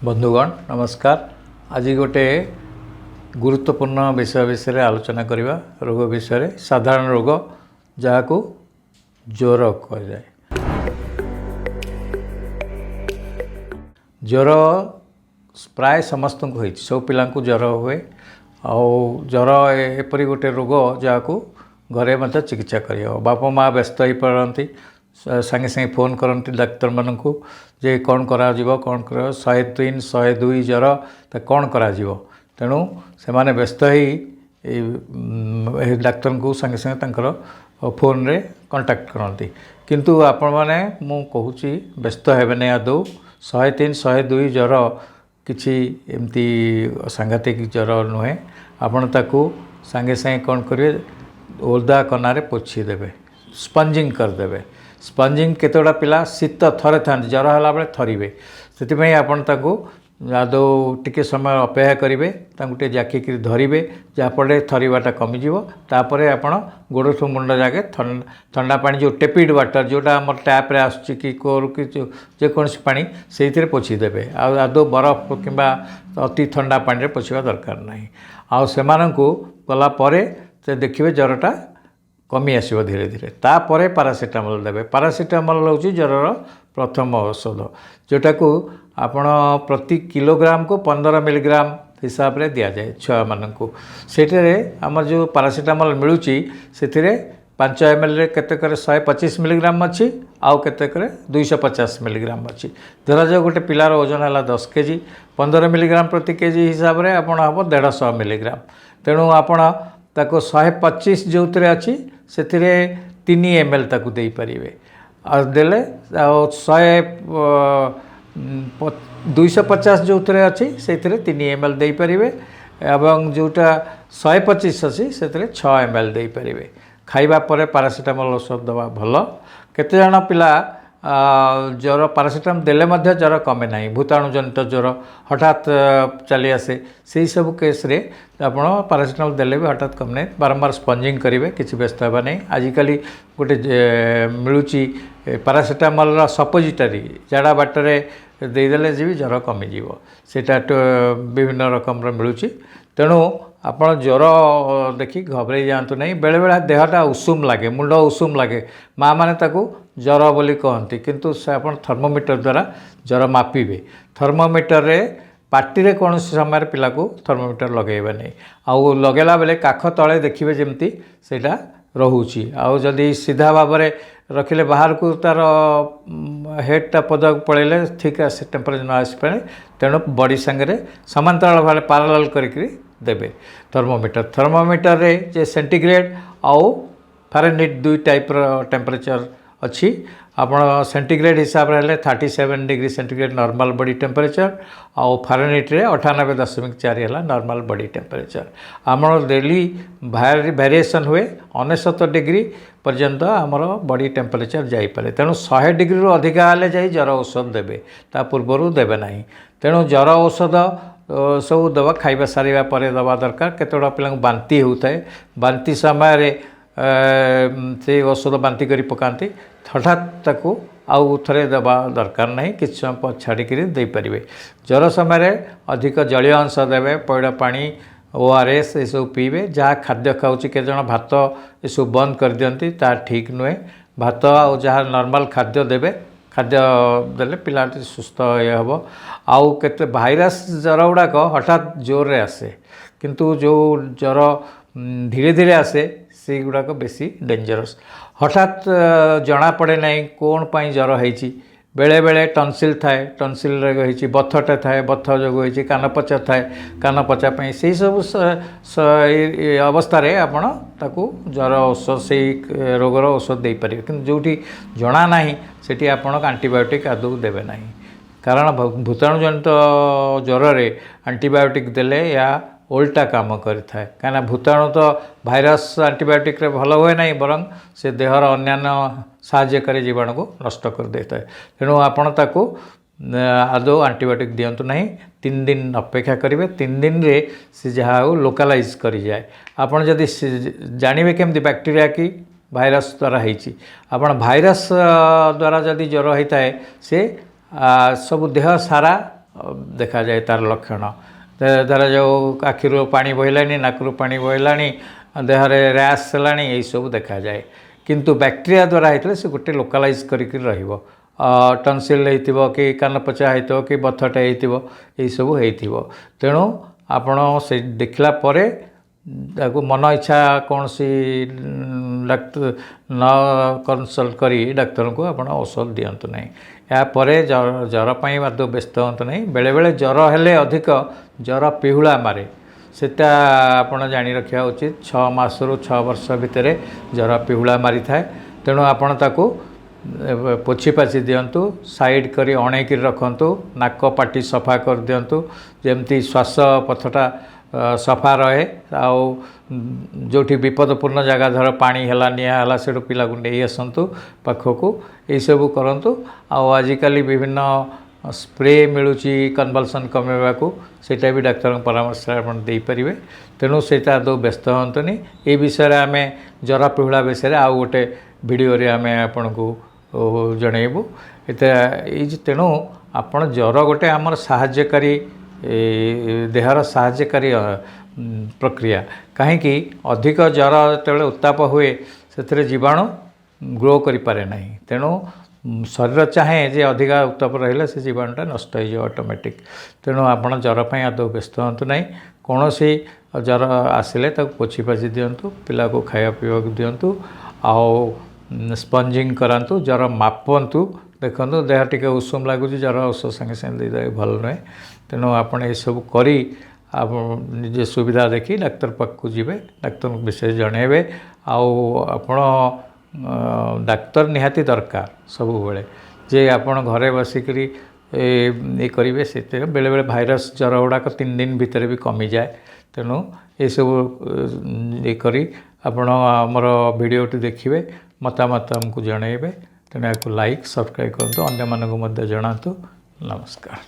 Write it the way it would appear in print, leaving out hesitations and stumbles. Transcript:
बंधुगण नमस्कार। आज गोटे गुरुत्वपूर्ण विषय विषय आलोचना करवा रोग विषय साधारण रोग जहाँ को ज्वर कह जाए। ज्वर प्राय समस्त को सब पिला ज्वर हुए ज्वर एपरी गोटे रोग जहाँ को घरे मत चिकित्सा कर बापा माँ व्यस्त हो पड़ती सांगे सांगे फोन करती डाक्तर मान को जे कौन करा कौन कर 103 102 ज्वर तो कौन करा तेणु से माने व्यस्त ही डाक्तर को सांगे सांगे फोन रे कांटेक्ट करती किंतु आपण माने मु कहूची व्यस्त हेबे नै आदौ 103 102 ज्वर किछि एमती सांघातिक ज्वर नुहे आपण ताकू सांगे सांगे कौन करिवे ओदा कनारे पोछि देबे स्पंजिंग कर देबे। स्पंजिंग केतोड़ा पिला शीत थरे था ज्वर है बेले थरवे से आपड़ ताकू आदौ टिके समय अपेक्षा करेंगे टे जाकिक धरवे जहाँफल थरवाटा कमिज तापर आपण गोड़ मुंड जाके ठंडा पानी जो टेपिड वाटर जोटा आम टैप्रे आसूँ कि कूर कि जेकोसी पा से पोछीदेवे आदौ बरफ कि अति ठंडा पानी पोछा दरकार ना आउ गलापर से देखिए ज्वरटा कमी आसो धीरे धीरे तापर पारासीटामोल देवे। पारासीटामोल हूँ ज्वर प्रथम औषध जोटा को आपण प्रति किलोग्राम को 15 मिलीग्राम हिसाब रे दिया जाए छुआ मानू से आम जो पारासीटामोल मिलूँ से 5 ml केतक 125 मिलीग्राम अच्छी आउ केतक 250 मिलीग्राम अच्छी धरा जाओ गोटे पिलार ओजन है 10 kg 15 मिलीग्राम प्रति केजी हिसाब से आपड़ हम 150 मिलीग्राम तेणु आपण ताको 125 जो अच्छी से 3 ml ताकू दे पारे देले 250 जो अच्छी से 3 ml दे पारे एवं जोटा 125 अच्छी से 6 ml दे पारे खाइबा परे पारासीटामोल औषध दवा भल केते जण पिला ज्वर पारासीटामोल देले मध्य ज्वर कमे ना भूताणुजनित ज्वर हठात चली आसे से सब केस रे आपण पारासीटामोल देले भी हठात कम ना बारंबार स्पंजिंग करेंगे किसी व्यस्त होगा नहीं। आजिकल गोटे मिलूँ पारासीटामोल सपोजिटरी झाड़ा बाटर देदेले जी ज्वर कमिज सेटा विभिन्न रकम मिलूँ तेणु आपण ज्वर देखी घबराई जातु नहीं बेले बेले देहटा उषुम लगे मुंड उषुम लगे माँ मैंने ताकू ज्वर बोली कहती किंतु से आप थर्मोमीटर द्वारा ज्वर मापिबे थर्मोमीटर रे पार्टी रे कौन समय पिला को थर्मोमीटर लगेबे नहीं आउ लगेला बेले काख तले देखिए जमती सेटा रोची आउ जदि सीधा भाव में रखिले बाहर को तार हेडटा पदा पड़े ठीक से टेम्परेचर न आसपे तेणु बॉडी सांगे समांतराल भाव पारालाल करके देबे। थर्मोमीटर रे जे सेंटीग्रेड आउ फारेनहीट 2 टाइप टेम्परेचर अच्छी आपण सेंटीग्रेड हिसाब रे 37 degree centigrade normal body temperature आउ फारेनहीट रे 98.4 है नॉर्मल बॉडी टेम्परेचर आमर डेली वेरिएशन हुए 69 डिग्री पर्यंत आमर बॉडी टेम्परेचर जापे तेणु 100 डिग्री रू अधिका हेले जाई ज्वर औषध देवे ता पूर्वर देवे ना तेणु ज्वर औषध सब दवा खाइबा सारिबा परे दवा दरकार केतोड़ा पिला बांती होता है बांती समय से औषध बांती करी पकाती हठात ताकू आउ थे दवा दरकार नहीं कि समय छाड़ी दे पारे। ज्वर समय अधिक जलीय अंश देवे पैड़ पानी ORS ये सब पीबे जहाँ खाद्य खाऊँ के जन भात ये सब बंद कर दियंती ता ठीक नुहे भात आ जहाँ नॉर्मल खाद्य देवे खाद्य देले पिला सुस्थ ये हम आउ केते भाइरस ज्वर गुड़ाक हठात जोर रे आसे किंतु जो ज्वर धीरे धीरे आसे से गुड़ाक बेसी डेंजरस हठात जना पड़े ना कौन पाई ज्वर है बेले बेले टनसिल थाए टनसिल रही बथटे थाए बथ जो होती कानपचा थाए कानपचा से सब अवस्था आपण ताकू ज्वर औषध से रोगर औषध दे पारे कि जो जना ना से आपण आंटीबायोटिक आदौ देवे ना कारण भूताणुजनित ज्वर रे आंटीबायोटिक देले या उल्टा काम करें कहीं भूताणु तो भाइरस आंटीबायोटिक रे भल हुए ना बरं से देहर अन्यान्य साहाय्यकारी जीवाणु को नष्ट कर देता है तेणु आपण ताकू आदौ आंटीबायोटिक दिंतु ना 3 दिन अपेक्षा करेंगे 3 दिन रे से जहाँ लोकालाइज कर जाए आपड़ जदि जानवे केमती बैक्टीरिया की भाइरस द्वारा होती भाइरस द्वारा जदि ज्वर होता है से सब देह सारा देखा जाए तार लक्षण धर जो आखिरू पानी बहलानी नाकरू पानी बहलानी देहरे रैश होलानी यही सब देखा जाए किंतु बैक्टेरिया द्वारा होता से गोटे लोकालाइज करके रहिबो टनसिल होइतिबो कि कानपचा होइतिबो कि बथटे होइतिबो यही सब होइतिबो तेणु आपण से देखला परे ताको मन इच्छा कौन सी डाक्टर न कनसल्ट करी डाक्तर को आपण औषध दियंतु नहीं या परे जर पाई आदौ व्यस्त होतु नहीं बेले बेले जर हेले अधिक जर पिहुला मारे सेटा आपण जानी रखा उचित 6 मासरू 6 वर्ष भितर जर पिहुला मारी थाए तेणु आपण ताको पोछि पाछि दियंतु साइड करी अणेकी रखंतु नाक पाटी सफा कर दियंतु जेमती श्वास पथटा सफा रहे आउ जोठी विपदपूर्ण जगह धर पानी हैला निया हैला सेठू पिला को नहीं आसतु पाखक यही सब करंतु आजिकल विभिन्न स्प्रे मिलूची कन्वल्सन कमेवा को सेटा भी डाक्तर परामर्श आपण दे परिबे तेणु सेटा आदौ व्यस्त हंतुनी ए विषय आम जरा पिहुला विषय आउ गोटे वीडियो रे आम आपण को जनइबू तेणु आपण जर गोटे आमर सहायकारी देहर सहायकारी प्रक्रिया कहीं अधिक जर जो उत्ताप हुए से जीवाणु ग्रो करें ना तेणु शरीर चाहे जे अधिका उत्ताप रहा से जीवाणुटा नष्ट हो ऑटोमेटिक तेणु आपड़ जर पर आदौ व्यस्त हूँ ना कौन सी जर आसिले पोछि पाछि दिंतु पिला को खाया पीवा दिंतु आउ स्पंजिंग करातु जर मापंतु देखो देह टी उषुम लगुच जर औषध संगे संगे दे भल नुहे तेणु आपड़ ये सब करी आप निजे सुविधा देखी डाक्तर पाखक जीवे डाक्तर विषय जनइबे आपण डाक्तर निहाती दरकार सब बेले जे आपण घरे बसिकरी ये करेंगे से बेले बेले भाइरस जर गुड़ाक 3 दिन भितर भी कमी जाए तेणु ये सब ये करी आपण आमर भिडियोटी देखिए मतामत आमको जनइबे तेणु या लाइक सब्सक्राइब करूँ अन्य मानक जनातु नमस्कार।